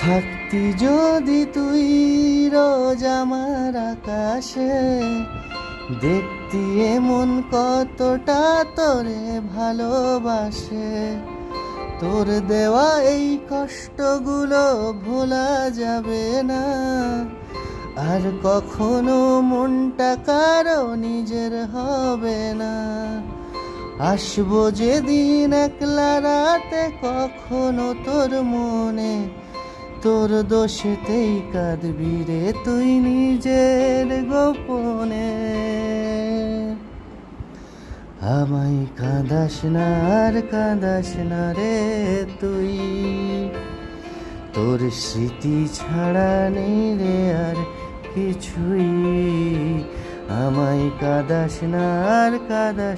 থাকতি যদি তুই রোজ আমার আকাশে, দেখতি এমন কতটা তোরে ভালোবাসে। তোর দেওয়া এই কষ্টগুলো ভোলা যাবে না, আর কখনো মনটা কারো নিজের হবে না। আসবো যেদিন একলা রাতে কখনো তোর মনে, তোর দোষেতেই কাঁদবি রে তুই নিজের গোপনে। আমায় কাঁদাস না আর কাঁদাস না রে তুই, তোর স্মৃতি ছাড়া নেই রে আর কিছুই। আমায় কাঁদাস না আর কাঁদাস